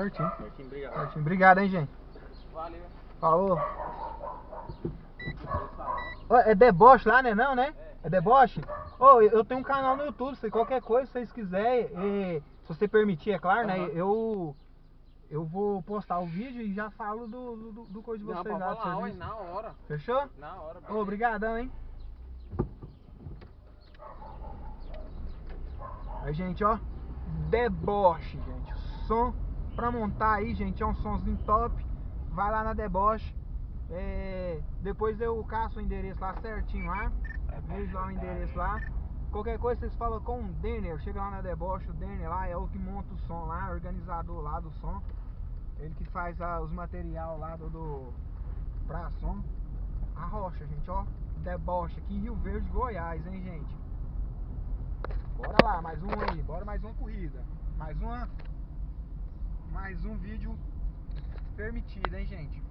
Certinho. Certinho, obrigado. Certinho. Obrigado, hein, gente. Valeu. Falou. Ó, é deboche lá, né? Não, né? É deboche? Ô, eu tenho um canal no YouTube, se qualquer coisa, se vocês quiserem, se você permitir, é claro, né? Eu vou postar o vídeo e já falo do coisa de vocês Não, lá pode do falar, serviço. na hora. Fechou? Na hora. Ô, obrigadão, hein? Aí, gente, ó, deboche, gente. Som pra montar aí, gente, é um somzinho top. Vai lá na deboche. Depois eu caço o endereço lá certinho lá. Vejo lá o endereço lá. Qualquer coisa vocês falam com o Denner. Chega lá na deboche, o Denner lá é o que monta o som lá, organizador lá do som. Ele que faz os material lá pra som. A rocha, gente, ó. Deboche aqui em Rio Verde, Goiás, hein, gente. Bora lá, mais um aí. Bora mais uma corrida. Mais um vídeo permitido, hein, gente.